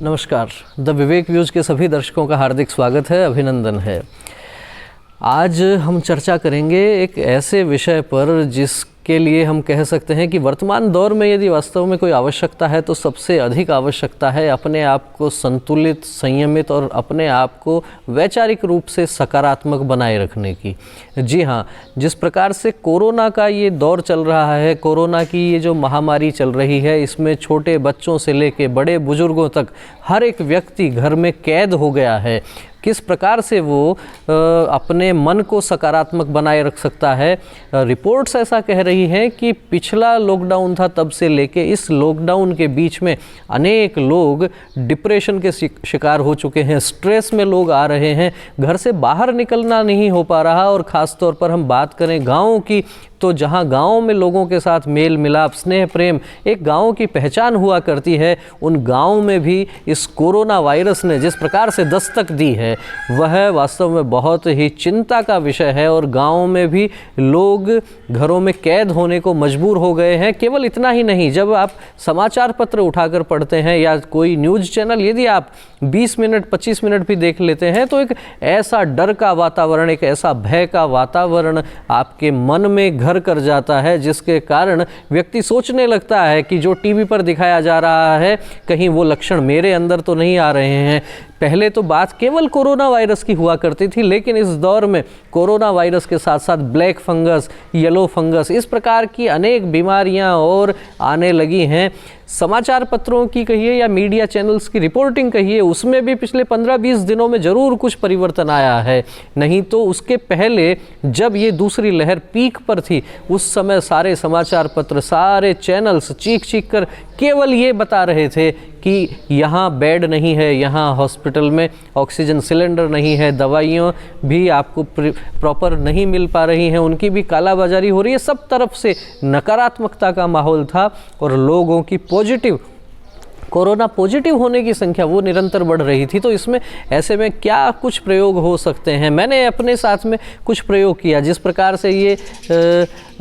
नमस्कार। The Vivek views के सभी दर्शकों का हार्दिक स्वागत है, अभिनंदन है। आज हम चर्चा करेंगे एक ऐसे विषय पर जिसके लिए हम कह सकते हैं कि वर्तमान दौर में यदि वास्तव में कोई आवश्यकता है तो सबसे अधिक आवश्यकता है अपने आप को संतुलित, संयमित और अपने आप को वैचारिक रूप से सकारात्मक बनाए रखने की। जी हाँ, जिस प्रकार से कोरोना का ये दौर चल रहा है, कोरोना की ये जो महामारी चल रही है, इसमें छोटे बच्चों से लेके बड़े बुजुर्गों तक हर एक व्यक्ति घर में कैद हो गया है। किस प्रकार से वो अपने मन को सकारात्मक बनाए रख सकता है। रिपोर्ट्स ऐसा कह रही हैं कि पिछला लॉकडाउन था तब से लेके इस लॉकडाउन के बीच में अनेक लोग डिप्रेशन के शिकार हो चुके हैं, स्ट्रेस में लोग आ रहे हैं, घर से बाहर निकलना नहीं हो पा रहा। और ख़ास तौर पर हम बात करें गाँव की, तो जहाँ गाँव में लोगों के साथ मेल मिलाप, स्नेह प्रेम एक गाँव की पहचान हुआ करती है, उन गाँव में भी इस कोरोना वायरस ने जिस प्रकार से दस्तक दी है वह वास्तव में बहुत ही चिंता का विषय है। और गाँव में भी लोग घरों में कैद होने को मजबूर हो गए हैं। केवल इतना ही नहीं, जब आप समाचार पत्र उठाकर पढ़ते हैं या कोई न्यूज़ चैनल यदि आप 20 मिनट 25 मिनट भी देख लेते हैं तो एक ऐसा डर का वातावरण, एक ऐसा भय का वातावरण आपके मन में घर कर जाता है, जिसके कारण व्यक्ति सोचने लगता है कि जो टीवी पर दिखाया जा रहा है कहीं वो लक्षण मेरे अंदर तो नहीं आ रहे हैं। पहले तो बात केवल कोरोना वायरस की हुआ करती थी, लेकिन इस दौर में कोरोना वायरस के साथ साथ ब्लैक फंगस, येलो फंगस, इस प्रकार की अनेक बीमारियां और आने लगी हैं। समाचार पत्रों की कहिए या मीडिया चैनल्स की रिपोर्टिंग कहिए, उसमें भी पिछले 15-20 दिनों में ज़रूर कुछ परिवर्तन आया है। नहीं तो उसके पहले जब ये दूसरी लहर पीक पर थी, उस समय सारे समाचार पत्र, सारे चैनल्स चीख चीख कर केवल ये बता रहे थे कि यहाँ बेड नहीं है, यहाँ हॉस्पिटल में ऑक्सीजन सिलेंडर नहीं है, दवाइयाँ भी आपको प्रॉपर नहीं मिल पा रही हैं, उनकी भी कालाबाजारी हो रही है। सब तरफ से नकारात्मकता का माहौल था और लोगों की कोरोना पॉजिटिव होने की संख्या वो निरंतर बढ़ रही थी। तो इसमें ऐसे में क्या कुछ प्रयोग हो सकते हैं? मैंने अपने साथ में कुछ प्रयोग किया। जिस प्रकार से ये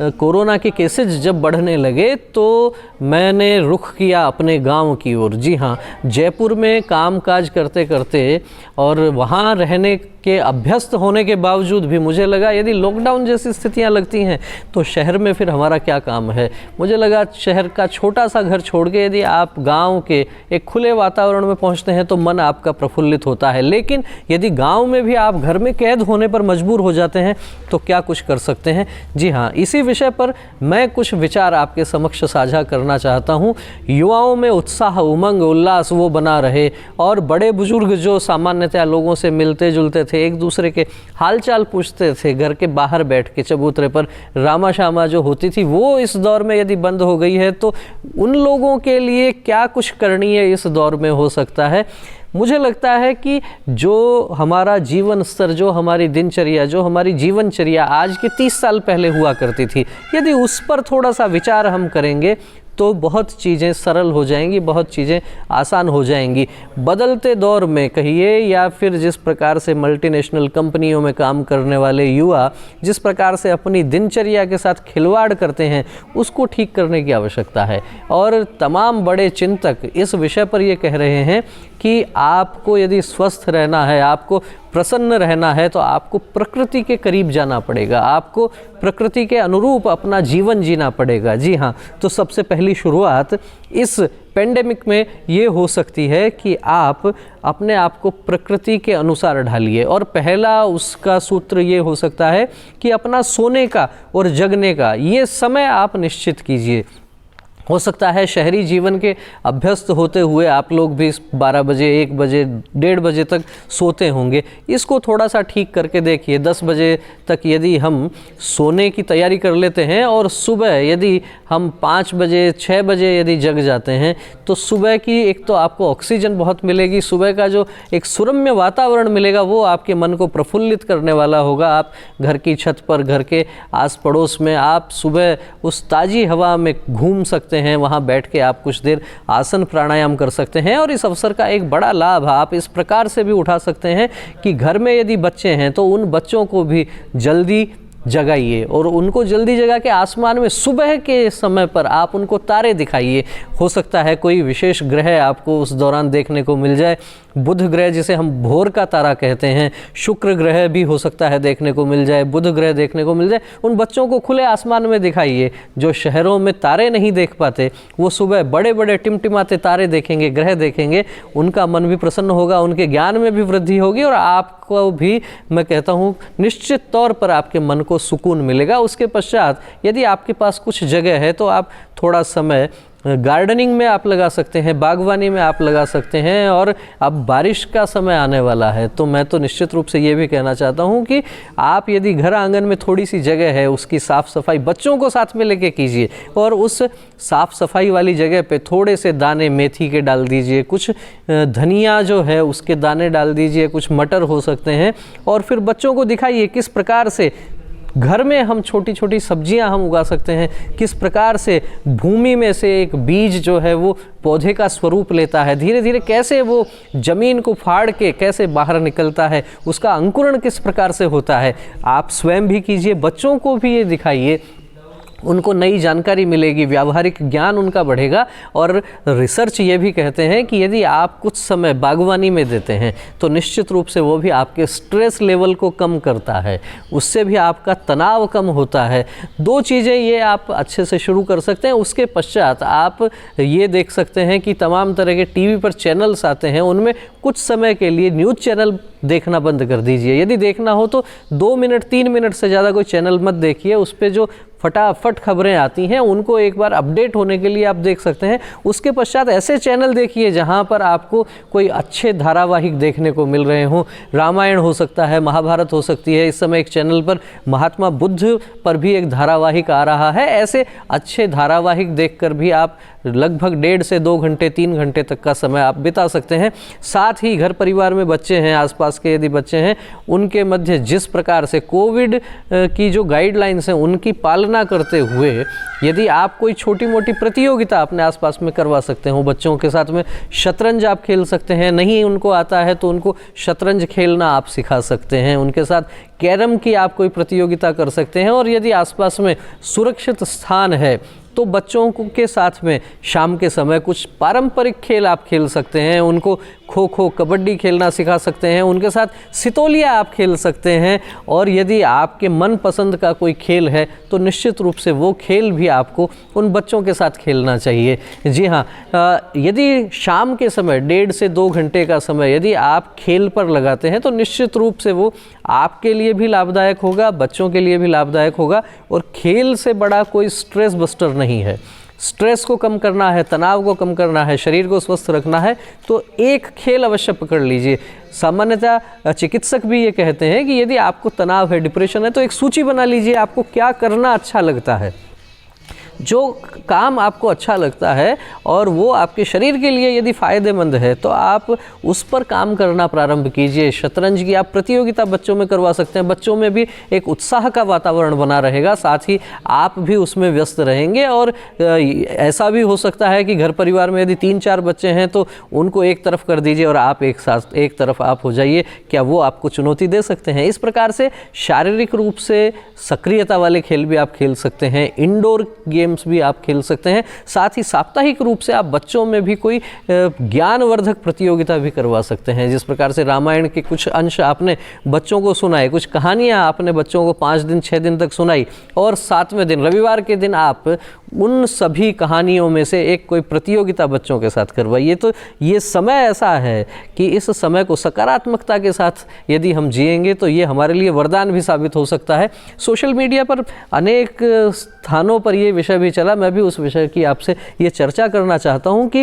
कोरोना के केसेस जब बढ़ने लगे तो मैंने रुख किया अपने गांव की ओर। जी हाँ, जयपुर में कामकाज करते करते और वहाँ रहने के अभ्यस्त होने के बावजूद भी मुझे लगा यदि लॉकडाउन जैसी स्थितियाँ लगती हैं तो शहर में फिर हमारा क्या काम है। मुझे लगा शहर का छोटा सा घर छोड़ के यदि आप गांव के एक खुले वातावरण में पहुंचते हैं तो मन आपका प्रफुल्लित होता है। लेकिन यदि गांव में भी आप घर में कैद होने पर मजबूर हो जाते हैं तो क्या कुछ कर सकते हैं। जी हाँ, इसी विषय पर मैं कुछ विचार आपके समक्ष साझा करना चाहता हूँ। युवाओं में उत्साह, उमंग, उल्लास वो बना रहे और बड़े बुजुर्ग जो सामान्यतः लोगों से मिलते जुलते थे, एक दूसरे के हालचाल पूछते थे, घर के बाहर बैठ के चबूतरे पर रामा शामा जो होती थी, वो इस दौर में यदि बंद हो गई है तो उन लोगों के लिए क्या कुछ करणीय इस दौर में हो सकता है। मुझे लगता है कि जो हमारा जीवन स्तर, जो हमारी दिनचर्या, जो हमारी जीवनचर्या आज के 30 साल पहले हुआ करती थी, यदि उस पर थोड़ा सा विचार हम करेंगे तो बहुत चीज़ें सरल हो जाएंगी, बहुत चीज़ें आसान हो जाएंगी। बदलते दौर में कहिए या फिर जिस प्रकार से मल्टीनेशनल कंपनियों में काम करने वाले युवा जिस प्रकार से अपनी दिनचर्या के साथ खिलवाड़ करते हैं, उसको ठीक करने की आवश्यकता है। और तमाम बड़े चिंतक इस विषय पर ये कह रहे हैं कि आपको यदि स्वस्थ रहना है, आपको प्रसन्न रहना है तो आपको प्रकृति के करीब जाना पड़ेगा, आपको प्रकृति के अनुरूप अपना जीवन जीना पड़ेगा। जी हाँ, तो सबसे पहली शुरुआत इस पेंडेमिक में ये हो सकती है कि आप अपने आप को प्रकृति के अनुसार ढालिए। और पहला उसका सूत्र ये हो सकता है कि अपना सोने का और जगने का ये समय आप निश्चित कीजिए। हो सकता है शहरी जीवन के अभ्यस्त होते हुए आप लोग भी 12 बजे, 1 बजे, 1:30 बजे तक सोते होंगे। इसको थोड़ा सा ठीक करके देखिए। 10 बजे तक यदि हम सोने की तैयारी कर लेते हैं और सुबह यदि हम 5 बजे, 6 बजे यदि जग जाते हैं तो सुबह की एक तो आपको ऑक्सीजन बहुत मिलेगी, सुबह का जो एक सुरम्य वातावरण मिलेगा वो आपके मन को प्रफुल्लित करने वाला होगा। आप घर की छत पर, घर के आस पड़ोस में आप सुबह उस ताज़ी हवा में घूम सकते हैं, वहाँ बैठ के आप कुछ देर आसन प्राणायाम कर सकते हैं। और इस अवसर का एक बड़ा लाभ आप इस प्रकार से भी उठा सकते हैं कि घर में यदि बच्चे हैं तो उन बच्चों को भी जल्दी जगाइए और उनको जल्दी जगा के आसमान में सुबह के समय पर आप उनको तारे दिखाइए। हो सकता है कोई विशेष ग्रह आपको उस दौरान देखने को मिल जाए, बुध ग्रह जिसे हम भोर का तारा कहते हैं, शुक्र ग्रह भी हो सकता है देखने को मिल जाए, बुध ग्रह देखने को मिल जाए। उन बच्चों को खुले आसमान में दिखाइए। जो शहरों में तारे नहीं देख पाते वो सुबह बड़े बड़े टिमटिमाते तारे देखेंगे, ग्रह देखेंगे, उनका मन भी प्रसन्न होगा, उनके ज्ञान में भी वृद्धि होगी और आपको भी मैं कहता हूँ निश्चित तौर पर आपके मन को सुकून मिलेगा। उसके पश्चात यदि आपके पास कुछ जगह है तो आप थोड़ा समय गार्डनिंग में आप लगा सकते हैं, बागवानी में आप लगा सकते हैं। और अब बारिश का समय आने वाला है तो मैं तो निश्चित रूप से ये भी कहना चाहता हूँ कि आप यदि घर आंगन में थोड़ी सी जगह है उसकी साफ़ सफाई बच्चों को साथ में लेके कीजिए और उस साफ़ सफाई वाली जगह पे थोड़े से दाने मेथी के डाल दीजिए, कुछ धनिया जो है उसके दाने डाल दीजिए, कुछ मटर हो सकते हैं और फिर बच्चों को दिखाइए किस प्रकार से घर में हम छोटी छोटी सब्जियां हम उगा सकते हैं, किस प्रकार से भूमि में से एक बीज जो है वो पौधे का स्वरूप लेता है, धीरे धीरे कैसे वो ज़मीन को फाड़ के कैसे बाहर निकलता है, उसका अंकुरण किस प्रकार से होता है। आप स्वयं भी कीजिए, बच्चों को भी ये दिखाइए, उनको नई जानकारी मिलेगी, व्यावहारिक ज्ञान उनका बढ़ेगा। और रिसर्च ये भी कहते हैं कि यदि आप कुछ समय बागवानी में देते हैं तो निश्चित रूप से वो भी आपके स्ट्रेस लेवल को कम करता है, उससे भी आपका तनाव कम होता है। 2 चीज़ें ये आप अच्छे से शुरू कर सकते हैं। उसके पश्चात आप ये देख सकते हैं कि तमाम तरह के टीवी पर चैनल्स आते हैं, उनमें कुछ समय के लिए न्यूज़ चैनल देखना बंद कर दीजिए। यदि देखना हो तो 2 मिनट 3 मिनट से ज़्यादा कोई चैनल मत देखिए। उस पर जो फटाफट खबरें आती हैं उनको एक बार अपडेट होने के लिए आप देख सकते हैं। उसके पश्चात ऐसे चैनल देखिए जहां पर आपको कोई अच्छे धारावाहिक देखने को मिल रहे हों। रामायण हो सकता है, महाभारत हो सकती है। इस समय एक चैनल पर महात्मा बुद्ध पर भी एक धारावाहिक आ रहा है। ऐसे अच्छे धारावाहिक देखकर भी आप लगभग 1.5 से 2 घंटे 3 घंटे तक का समय आप बिता सकते हैं। साथ ही घर परिवार में बच्चे हैं, आसपास के यदि बच्चे हैं, उनके मध्य जिस प्रकार से कोविड की जो गाइडलाइंस हैं उनकी पालना करते हुए यदि आप कोई छोटी मोटी प्रतियोगिता अपने आसपास में करवा सकते हो, बच्चों के साथ में शतरंज आप खेल सकते हैं। नहीं उनको आता है तो उनको शतरंज खेलना आप सिखा सकते हैं। उनके साथ कैरम की आप कोई प्रतियोगिता कर सकते हैं। और यदि आसपास में सुरक्षित स्थान है तो बच्चों के साथ में शाम के समय कुछ पारंपरिक खेल आप खेल सकते हैं। उनको खो खो कबड्डी खेलना सिखा सकते हैं, उनके साथ सितोलिया आप खेल सकते हैं। और यदि आपके मनपसंद का कोई खेल है तो निश्चित रूप से वो खेल भी आपको उन बच्चों के साथ खेलना चाहिए। जी हाँ, यदि शाम के समय 1.5 से 2 घंटे का समय यदि आप खेल पर लगाते हैं तो निश्चित रूप से वो आपके लिए भी लाभदायक होगा, बच्चों के लिए भी लाभदायक होगा। और खेल से बड़ा कोई स्ट्रेस बस्टर नहीं है। स्ट्रेस को कम करना है, तनाव को कम करना है, शरीर को स्वस्थ रखना है तो एक खेल अवश्य पकड़ लीजिए। सामान्यतः चिकित्सक भी ये कहते हैं कि यदि आपको तनाव है, डिप्रेशन है तो एक सूची बना लीजिए आपको क्या करना अच्छा लगता है। जो काम आपको अच्छा लगता है और वो आपके शरीर के लिए यदि फ़ायदेमंद है तो आप उस पर काम करना प्रारंभ कीजिए। शतरंज की आप प्रतियोगिता बच्चों में करवा सकते हैं, बच्चों में भी एक उत्साह का वातावरण बना रहेगा, साथ ही आप भी उसमें व्यस्त रहेंगे। और ऐसा भी हो सकता है कि घर परिवार में यदि 3-4 बच्चे हैं तो उनको एक तरफ कर दीजिए और आप एक साथ एक तरफ आप हो जाइए, क्या वो आपको चुनौती दे सकते हैं। इस प्रकार से शारीरिक रूप से सक्रियता वाले खेल भी आप खेल सकते हैं, इंडोर गेम्स भी आप खेल सकते हैं। साथ ही साप्ताहिक रूप से आप बच्चों में भी कोई ज्ञानवर्धक प्रतियोगिता भी करवा सकते हैं। जिस प्रकार से रामायण के कुछ अंश आपने बच्चों को सुनाए, कुछ कहानियां आपने बच्चों को 5 दिन 6 दिन तक सुनाई और 7वें दिन रविवार के दिन आप उन सभी कहानियों में से एक कोई प्रतियोगिता बच्चों के साथ करवाइए। तो ये समय ऐसा है कि इस समय को सकारात्मकता के साथ यदि हम जिएंगे तो ये हमारे लिए वरदान भी साबित हो सकता है। सोशल मीडिया पर अनेक स्थानों पर ये विषय भी चला, मैं भी उस विषय की आपसे ये चर्चा करना चाहता हूँ कि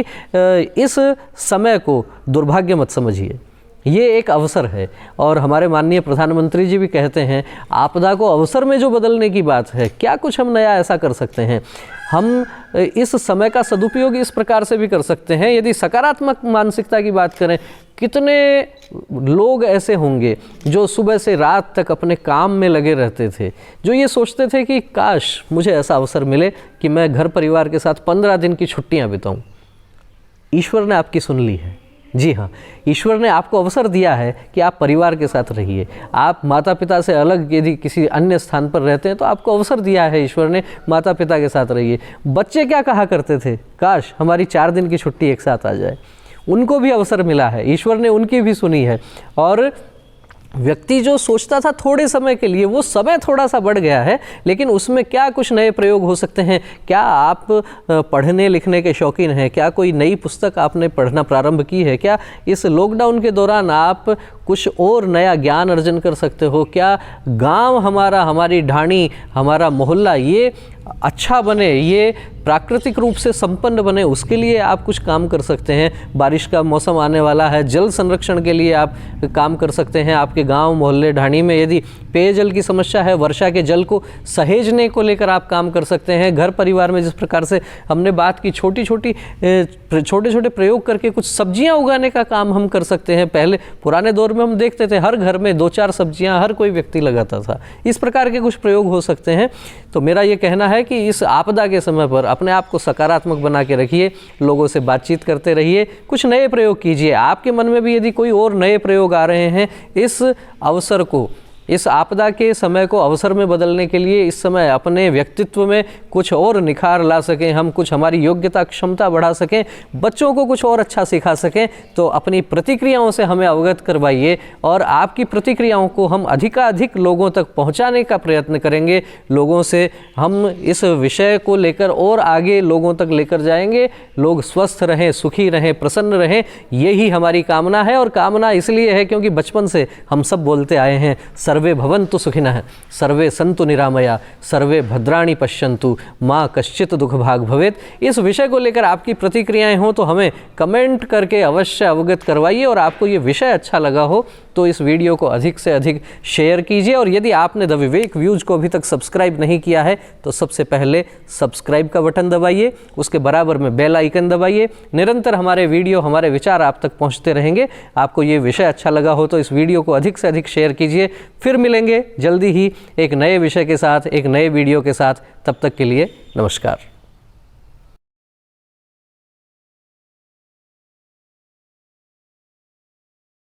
इस समय को दुर्भाग्य मत समझिए, ये एक अवसर है। और हमारे माननीय प्रधानमंत्री जी भी कहते हैं आपदा को अवसर में जो बदलने की बात है, क्या कुछ हम नया ऐसा कर सकते हैं। हम इस समय का सदुपयोग इस प्रकार से भी कर सकते हैं। यदि सकारात्मक मानसिकता की बात करें, कितने लोग ऐसे होंगे जो सुबह से रात तक अपने काम में लगे रहते थे, जो ये सोचते थे कि काश मुझे ऐसा अवसर मिले कि मैं घर परिवार के साथ 15 दिन की छुट्टियां बिताऊं। ईश्वर ने आपकी सुन ली है, जी हाँ, ईश्वर ने आपको अवसर दिया है कि आप परिवार के साथ रहिए। आप माता पिता से अलग यदि किसी अन्य स्थान पर रहते हैं तो आपको अवसर दिया है ईश्वर ने, माता पिता के साथ रहिए। बच्चे क्या कहा करते थे, काश हमारी 4 दिन की छुट्टी एक साथ आ जाए। उनको भी अवसर मिला है, ईश्वर ने उनकी भी सुनी है। और व्यक्ति जो सोचता था थोड़े समय के लिए, वो समय थोड़ा सा बढ़ गया है, लेकिन उसमें क्या कुछ नए प्रयोग हो सकते हैं। क्या आप पढ़ने लिखने के शौकीन हैं? क्या कोई नई पुस्तक आपने पढ़ना प्रारंभ की है? क्या इस लॉकडाउन के दौरान आप कुछ और नया ज्ञान अर्जन कर सकते हो? क्या गांव हमारा, हमारी ढाणी, हमारा मोहल्ला ये अच्छा बने, ये प्राकृतिक रूप से संपन्न बने, उसके लिए आप कुछ काम कर सकते हैं। बारिश का मौसम आने वाला है, जल संरक्षण के लिए आप काम कर सकते हैं। आपके गांव मोहल्ले ढाणी में यदि पेयजल की समस्या है, वर्षा के जल को सहेजने को लेकर आप काम कर सकते हैं। घर परिवार में जिस प्रकार से हमने बात की, छोटे छोटे प्रयोग करके कुछ सब्जियां उगाने का काम हम कर सकते हैं। पहले पुराने दौर में हम देखते थे हर घर में 2-4 सब्जियां हर कोई व्यक्ति लगाता था। इस प्रकार के कुछ प्रयोग हो सकते हैं। तो मेरा ये कहना है कि इस आपदा के समय पर अपने आप को सकारात्मक बना के रखिए, लोगों से बातचीत करते रहिए, कुछ नए प्रयोग कीजिए। आपके मन में भी यदि कोई और नए प्रयोग आ रहे हैं, इस अवसर को, इस आपदा के समय को अवसर में बदलने के लिए, इस समय अपने व्यक्तित्व में कुछ और निखार ला सकें, हम कुछ हमारी योग्यता क्षमता बढ़ा सकें, बच्चों को कुछ और अच्छा सिखा सकें, तो अपनी प्रतिक्रियाओं से हमें अवगत करवाइए। और आपकी प्रतिक्रियाओं को हम अधिकाधिक लोगों तक पहुंचाने का प्रयत्न करेंगे। लोगों से हम इस विषय को लेकर और आगे लोगों तक लेकर जाएंगे। लोग स्वस्थ रहें, सुखी रहें, प्रसन्न रहें, यही हमारी कामना है। और कामना इसलिए है क्योंकि बचपन से हम सब बोलते आए हैं, सर्वे भवन्तु सुखिनः, सर्वे सन्तु निरामया, सर्वे भद्राणि पश्यन्तु, माँ कश्चित् दुख भाग भवेत्। इस विषय को लेकर आपकी प्रतिक्रियाएं हो तो हमें कमेंट करके अवश्य अवगत करवाइए। और आपको ये विषय अच्छा लगा हो तो इस वीडियो को अधिक से अधिक शेयर कीजिए। और यदि आपने द विवेक व्यूज को अभी तक सब्सक्राइब नहीं किया है तो सबसे पहले सब्सक्राइब का बटन दबाइए, उसके बराबर में बेल आइकन दबाइए। निरंतर हमारे वीडियो, हमारे विचार आप तक पहुंचते रहेंगे। आपको ये विषय अच्छा लगा हो तो इस वीडियो को अधिक से अधिक शेयर कीजिए। फिर मिलेंगे जल्दी ही एक नए विषय के साथ, एक नए वीडियो के साथ। तब तक के लिए नमस्कार।